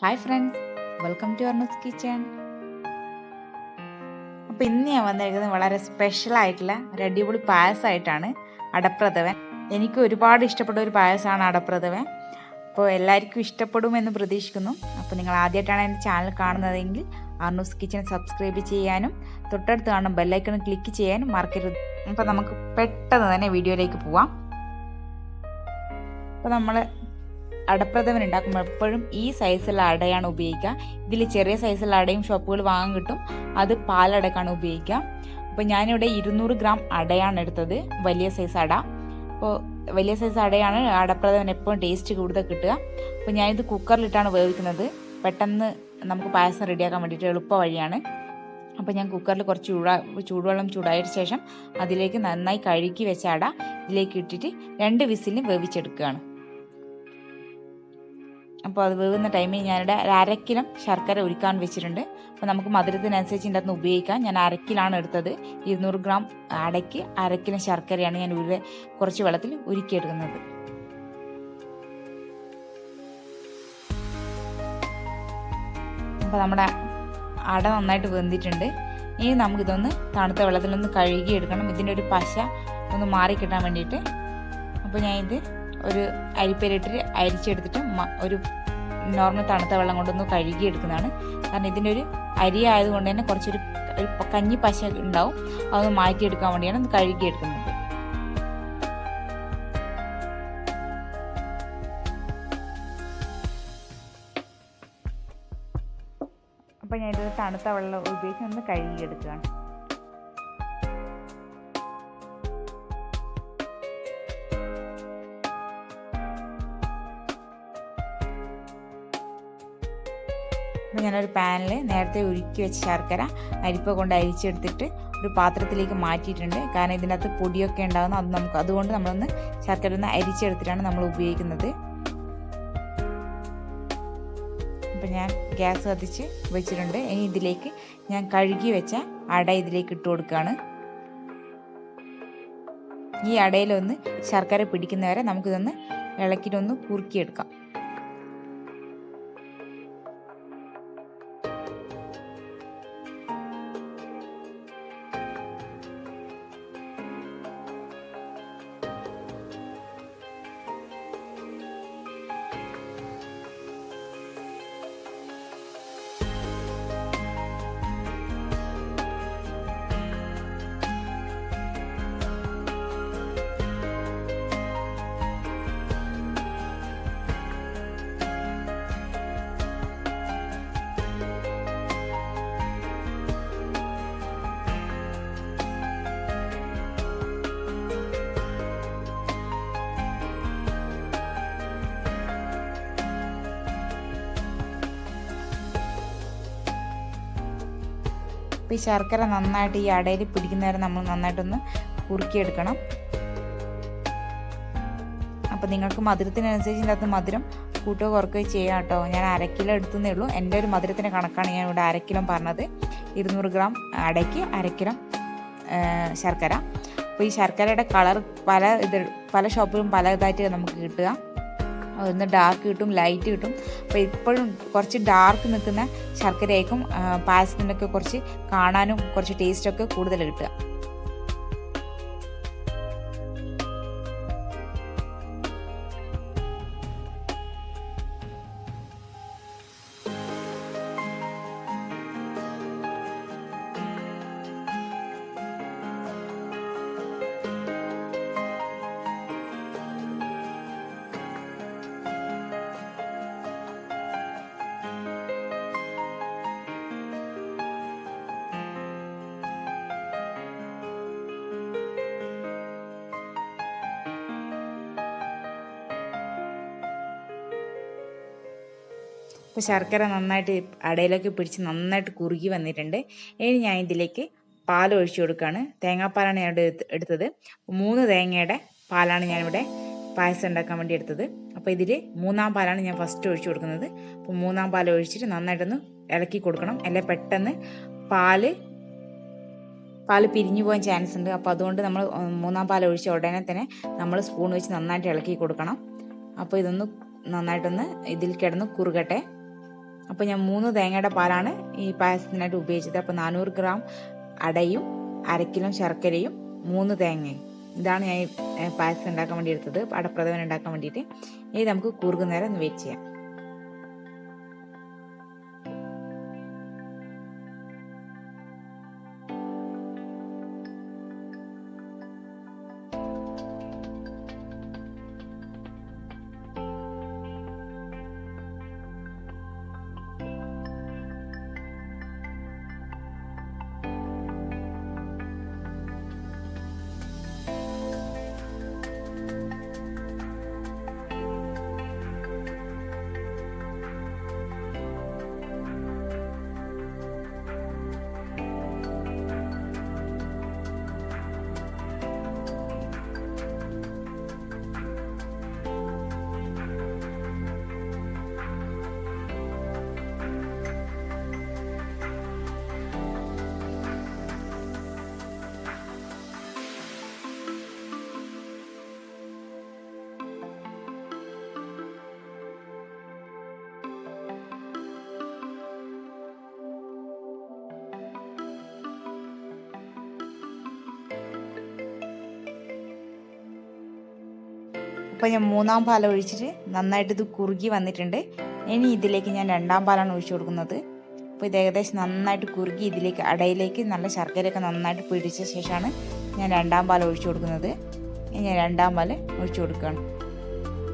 Hi friends, welcome to Arnu's kitchen. അപ്പോൾ ഇന്ന് ഞാൻ വന്നിരിക്കുന്നത് വളരെ സ്പെഷ്യലായിട്ടുള്ള ഒരു അടിപൊളി പായസമായിട്ടാണ്. അടപ്രഥമൻ. എനിക്ക് ഒരുപാട് ഇഷ്ടപ്പെട്ട ഒരു പായസമാണ് അടപ്രഥമൻ. അപ്പോൾ എല്ലാവർക്കും ഇഷ്ടപ്പെടുമെന്ന് പ്രതീക്ഷിക്കുന്നു. അപ്പോൾ നിങ്ങൾ ആദ്യമായിട്ടാണ് എൻ്റെ ചാനൽ കാണുന്നതെങ്കിൽ അർണൂസ് കിച്ചൺ സബ്സ്ക്രൈബ് ചെയ്യാനും തൊട്ടടുത്ത് കാണുന്ന ബെല്ലൈക്കൺ ക്ലിക്ക് ചെയ്യാനും മറക്കരുത്. അപ്പോൾ നമുക്ക് പെട്ടെന്ന് തന്നെ വീഡിയോയിലേക്ക് പോവാം. അപ്പോൾ നമ്മൾ അടപ്രഥമൻ ഉണ്ടാക്കുമ്പോൾ എപ്പോഴും ഈ സൈസുള്ള അടയാണ് ഉപയോഗിക്കുക. ഇതിൽ ചെറിയ സൈസുള്ള അടയും ഷോപ്പുകൾ വാങ്ങാൻ കിട്ടും, അത് പാലടക്കാണ് ഉപയോഗിക്കുക. അപ്പോൾ ഞാനിവിടെ 200 ഗ്രാം അടയാണ് എടുത്തത്, വലിയ സൈസ് അട. അപ്പോൾ വലിയ സൈസ് അടയാണ് അടപ്രഥമൻ എപ്പോഴും ടേസ്റ്റ് കൂടുതൽ കിട്ടുക. അപ്പോൾ ഞാനിത് കുക്കറിലിട്ടാണ് വേവിക്കുന്നത്. പെട്ടെന്ന് നമുക്ക് പായസം റെഡിയാക്കാൻ വേണ്ടിയിട്ട് എളുപ്പ വഴിയാണ്. അപ്പോൾ ഞാൻ കുക്കറിൽ കുറച്ച് ചൂടുവെള്ളം ചൂടായതിനു ശേഷം അതിലേക്ക് നന്നായി കഴുകി വെച്ച അട ഇതിലേക്ക് ഇട്ടിട്ട് 2 വിസിലും വേവിച്ചെടുക്കുകയാണ്. അപ്പോൾ അത് വേവുന്ന ടൈമിൽ ഞാനിവിടെ 1/2 കിലോ ശർക്കര ഉരുക്കാൻ വെച്ചിട്ടുണ്ട്. അപ്പോൾ നമുക്ക് മധുരത്തിനനുസരിച്ച് ഇതിൻ്റെ അകത്ത് ഉപയോഗിക്കാം. ഞാൻ 1/2 കിലോയാണ് എടുത്തത്. 200 ഗ്രാം അടയ്ക്ക് 1/2 കിലോ ശർക്കരയാണ് ഞാൻ കുറച്ച് വെള്ളത്തിൽ ഉരുക്കിയെടുക്കുന്നത്. അപ്പോൾ നമ്മുടെ അട നന്നായിട്ട് വെന്തിട്ടുണ്ട്. ഇനി നമുക്കിതൊന്ന് തണുത്ത വെള്ളത്തിലൊന്ന് കഴുകിയെടുക്കണം, ഇതിൻ്റെ ഒരു പശ ഒന്ന് മാറിക്കിട്ടാൻ വേണ്ടിയിട്ട്. അപ്പോൾ ഞാനിത് ഒരു അരിപ്പയിലിട്ട് അരിച്ചെടുത്തിട്ട് ഒരു നോർമൽ തണുത്ത വെള്ളം കൊണ്ടൊന്ന് കഴുകിയെടുക്കുന്നതാണ്. കാരണം ഇതിൻ്റെ ഒരു അരി ആയതുകൊണ്ട് തന്നെ കുറച്ചൊരു കഞ്ഞി പശ ഉണ്ടാവും, അതൊന്ന് മാറ്റിയെടുക്കാൻ വേണ്ടിയാണ് ഒന്ന് കഴുകിയെടുക്കുന്നത്. അപ്പോൾ ഞാൻ ഇത് തണുത്ത വെള്ളം ഉപയോഗിച്ച് ഒന്ന് കഴുകിയെടുക്കുകയാണ്. അപ്പോൾ ഞാനൊരു പാനിൽ നേരത്തെ ഉരുക്കി വെച്ച ശർക്കര അരിപ്പ കൊണ്ട് അരിച്ചെടുത്തിട്ട് ഒരു പാത്രത്തിലേക്ക് മാറ്റിയിട്ടുണ്ട്. കാരണം ഇതിനകത്ത് പൊടിയൊക്കെ ഉണ്ടാകുന്നു, അതുകൊണ്ട് നമ്മളൊന്ന് ശർക്കര ഒന്ന് അരിച്ചെടുത്തിട്ടാണ് നമ്മൾ ഉപയോഗിക്കുന്നത്. അപ്പോൾ ഞാൻ ഗ്യാസ് കത്തിച്ച് വെച്ചിട്ടുണ്ട്. ഇനി ഇതിലേക്ക് ഞാൻ കഴുകി വെച്ച അട ഇതിലേക്ക് ഇട്ട് കൊടുക്കുകയാണ്. ഈ അടയിലൊന്ന് ശർക്കര പിടിക്കുന്നവരെ നമുക്കിതൊന്ന് ഇളക്കിയിട്ടൊന്ന് കുറുക്കിയെടുക്കാം. അപ്പോൾ ഈ ശർക്കര നന്നായിട്ട് ഈ അടയിൽ പിടിക്കുന്നവരെ നമ്മൾ നന്നായിട്ടൊന്ന് കുറുക്കിയെടുക്കണം. അപ്പോൾ നിങ്ങൾക്ക് മധുരത്തിനനുസരിച്ച് ഇതിൻ്റെ അകത്ത് മധുരം കൂട്ടുകയോ കുറയ്ക്കുകയോ ചെയ്യാം കേട്ടോ. ഞാൻ 1/2 കിലോ എടുത്തതേ ഉള്ളൂ. എൻ്റെ ഒരു മധുരത്തിൻ്റെ കണക്കാണ് ഞാൻ ഇവിടെ 1/2 കിലോ പറഞ്ഞത്. 200 ഗ്രാം അടയ്ക്ക് 1/2 കിലോ ശർക്കര. അപ്പോൾ ഈ ശർക്കരയുടെ കളർ പല ഷോപ്പിലും പല ഇതായിട്ട് നമുക്ക് കിട്ടുക. ഒന്ന് ഡാർക്ക് കിട്ടും, ലൈറ്റ് കിട്ടും. അപ്പോൾ ഇപ്പോഴും കുറച്ച് ഡാർക്ക് നിൽക്കുന്ന ശർക്കരയായിരിക്കും പായസത്തിനൊക്കെ കുറച്ച് കാണാനും കുറച്ച് ടേസ്റ്റൊക്കെ കൂടുതൽ കിട്ടുക. അപ്പോൾ ശർക്കര നന്നായിട്ട് അടയിലൊക്കെ പിടിച്ച് നന്നായിട്ട് കുറുകി വന്നിട്ടുണ്ട്. ഇനി ഞാൻ ഇതിലേക്ക് പാൽ ഒഴിച്ചു കൊടുക്കുകയാണ്. തേങ്ങാപ്പാലാണ് ഞാൻ എടുത്തത്. 3 തേങ്ങയുടെ പാലാണ് ഞാനിവിടെ പായസം ഉണ്ടാക്കാൻ വേണ്ടി എടുത്തത്. അപ്പോൾ ഇതിൽ 3-ാം പാലാണ് ഞാൻ ഫസ്റ്റ് ഒഴിച്ചു കൊടുക്കുന്നത്. അപ്പോൾ 3-ാം പാൽ ഒഴിച്ചിട്ട് നന്നായിട്ടൊന്ന് ഇളക്കി കൊടുക്കണം. അല്ലെങ്കിൽ പെട്ടെന്ന് പാല് പിരിഞ്ഞു പോകാൻ ചാൻസ് ഉണ്ട്. അപ്പോൾ അതുകൊണ്ട് നമ്മൾ 3-ാം പാൽ ഒഴിച്ച ഉടനെ തന്നെ നമ്മൾ സ്പൂൺ വെച്ച് നന്നായിട്ട് ഇളക്കി കൊടുക്കണം. അപ്പോൾ ഇതൊന്ന് നന്നായിട്ടൊന്ന് ഇതിൽ കിടന്ന് കുറുകട്ടെ. അപ്പോൾ ഞാൻ 3 തേങ്ങയുടെ പാലാണ് ഈ പായസത്തിനായിട്ട് ഉപയോഗിച്ചത്. അപ്പോൾ 400 ഗ്രാം അടയും 1/2 കിലോ ശർക്കരയും 3 തേങ്ങയും, ഇതാണ് ഞാൻ പായസം ഉണ്ടാക്കാൻ വേണ്ടി എടുത്തത്, അടപ്രഥമൻ ഉണ്ടാക്കാൻ വേണ്ടിയിട്ട്. ഇനി നമുക്ക് കുറുകുന്നേരം ഒന്ന് വെയിറ്റ് ചെയ്യാം. അപ്പോൾ ഞാൻ 3-ാം പാൽ ഒഴിച്ചിട്ട് നന്നായിട്ട് ഇത് കുറുകി വന്നിട്ടുണ്ട്. ഇനി ഇതിലേക്ക് ഞാൻ 2-ാം പാലാണ് ഒഴിച്ചു കൊടുക്കുന്നത്. അപ്പോൾ ഇത് ഏകദേശം നന്നായിട്ട് കുറുകി ഇതിലേക്ക് അടയിലേക്ക് നല്ല ശർക്കരയൊക്കെ നന്നായിട്ട് പിടിച്ച ശേഷമാണ് ഞാൻ 2-ാം പാൽ ഒഴിച്ചു കൊടുക്കുന്നത്. ഇനി ഞാൻ 2-ാം പാൽ ഒഴിച്ചു കൊടുക്കുകയാണ്.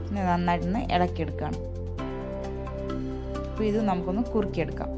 ഇനി നന്നായിട്ടൊന്ന് ഇളക്കിയെടുക്കുകയാണ്. അപ്പോൾ ഇത് നമുക്കൊന്ന് കുറുക്കിയെടുക്കാം.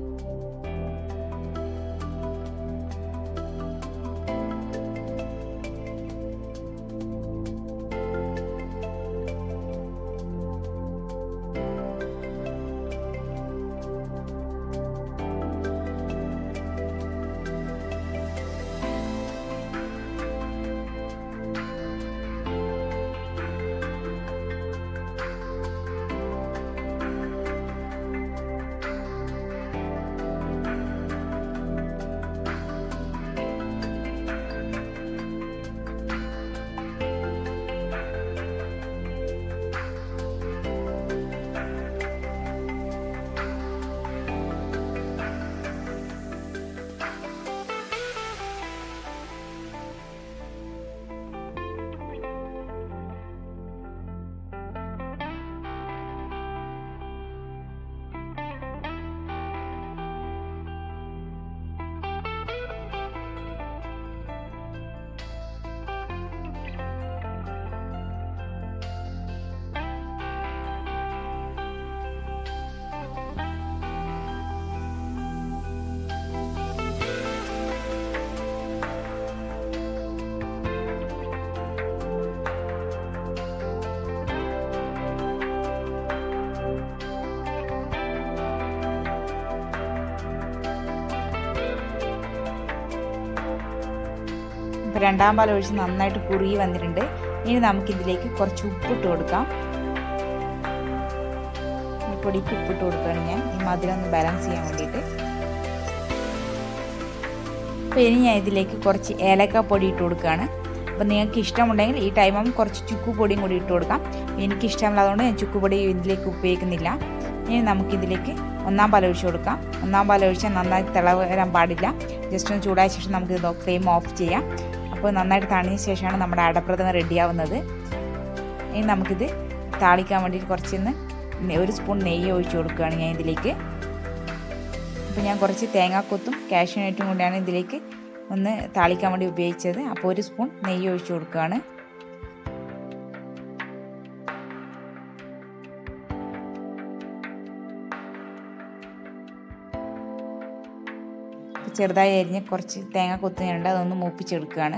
ഇപ്പോൾ 2-ാം പാൽ ഒഴിച്ച് നന്നായിട്ട് കുറുകി വന്നിട്ടുണ്ട്. ഇനി നമുക്കിതിലേക്ക് കുറച്ച് ഉപ്പിട്ട് കൊടുക്കാം. ഈ പൊടിക്ക് ഉപ്പിട്ട് കൊടുക്കുകയാണ് ഞാൻ, ഈ മധുരം ഒന്ന് ബാലൻസ് ചെയ്യാൻ വേണ്ടിയിട്ട്. അപ്പോൾ ഇനി ഞാൻ ഇതിലേക്ക് കുറച്ച് ഏലക്കാപ്പൊടി ഇട്ട് കൊടുക്കുകയാണ്. അപ്പോൾ നിങ്ങൾക്ക് ഇഷ്ടമുണ്ടെങ്കിൽ ഈ ടൈമും കുറച്ച് ചുക്കുപൊടിയും കൂടി ഇട്ട് കൊടുക്കാം. എനിക്കിഷ്ടമില്ലാത്തതുകൊണ്ട് ഞാൻ ചുക്കുപൊടി ഇതിലേക്ക് ഉപയോഗിക്കുന്നില്ല. ഇനി നമുക്കിതിലേക്ക് 1-ാം പാൽ ഒഴിച്ച് കൊടുക്കാം. 1-ാം പാൽ ഒഴിച്ചാൽ നന്നായി തിളവരാൻ പാടില്ല. ജസ്റ്റ് ഒന്ന് ചൂടായ ശേഷം നമുക്ക് ഫ്ലെയിം ഓഫ് ചെയ്യാം. അപ്പോൾ നന്നായിട്ട് തണിഞ്ഞ ശേഷമാണ് നമ്മുടെ അടപ്രഥമൻ റെഡിയാവുന്നത്. ഇനി നമുക്കിത് താളിക്കാൻ വേണ്ടിയിട്ട് കുറച്ചൊന്ന് 1 സ്പൂൺ നെയ്യ് ഒഴിച്ച് കൊടുക്കുകയാണ് ഞാൻ ഇതിലേക്ക്. അപ്പോൾ ഞാൻ കുറച്ച് തേങ്ങാക്കൊത്തും കാഷ്യൂനട്ടും കൂടിയാണ് ഇതിലേക്ക് ഒന്ന് താളിക്കാൻ വേണ്ടി ഉപയോഗിച്ചത്. അപ്പോൾ 1 സ്പൂൺ നെയ്യ് ഒഴിച്ച് കൊടുക്കുകയാണ്. ചെറുതായി അരിഞ്ഞ് കുറച്ച് തേങ്ങ കൊത്തുന്നുണ്ട്, അതൊന്ന് മൂപ്പിച്ചെടുക്കുകയാണ്.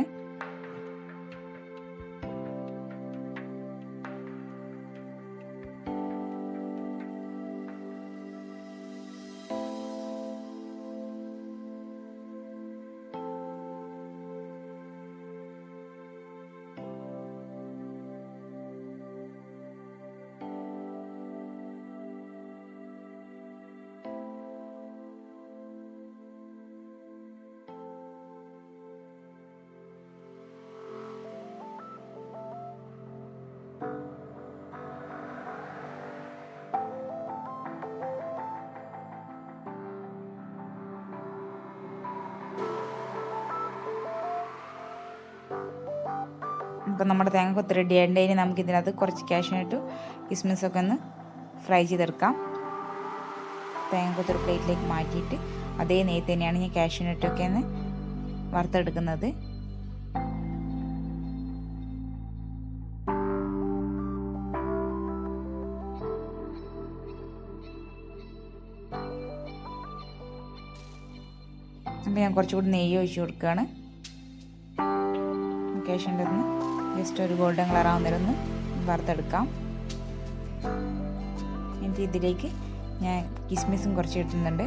അപ്പോൾ നമ്മുടെ തേങ്ങക്കൊത്ത് റെഡി ആയിട്ട് ഇനി നമുക്ക് ഇതിനകത്ത് കുറച്ച് കാഷ്യൂനട്ടും കിസ്മിസൊക്കെ ഒന്ന് ഫ്രൈ ചെയ്തെടുക്കാം. തേങ്ങക്കൊത്തൊരു പ്ലേറ്റിലേക്ക് മാറ്റിയിട്ട് അതേ നെയ്ത്ത് തന്നെയാണ് ഞാൻ കാഷ്യൂനട്ടൊക്കെ ഒന്ന് വറുത്തെടുക്കുന്നത്. അപ്പോൾ ഞാൻ കുറച്ചുകൂടി നെയ്യ് ഒഴിച്ച് കൊടുക്കുകയാണ്. കാഷ്യൂൻ്റെ ഒന്ന് ജസ്റ്റ് ഒരു ഗോൾഡൻ കളർ ആവുന്നതിലൊന്ന് വറുത്തെടുക്കാം. എന്നിട്ട് ഇതിലേക്ക് ഞാൻ കിസ്മിസും കുറച്ച് ഇടുന്നുണ്ട്.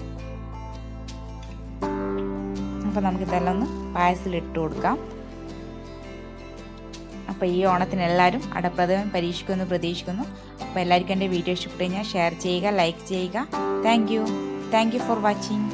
അപ്പോൾ നമുക്കിതെല്ലാം ഒന്ന് പായസത്തിലിട്ട് കൊടുക്കാം. അപ്പോൾ ഈ ഓണത്തിന് എല്ലാവരും അടപ്രഥമൻ പരീക്ഷിക്കുമെന്ന് പ്രതീക്ഷിക്കുന്നു. അപ്പോൾ എല്ലാവർക്കും എൻ്റെ വീഡിയോ ഇഷ്ടപ്പെട്ട് കഴിഞ്ഞാൽ ഷെയർ ചെയ്യുക, ലൈക്ക് ചെയ്യുക. Thank you for watching.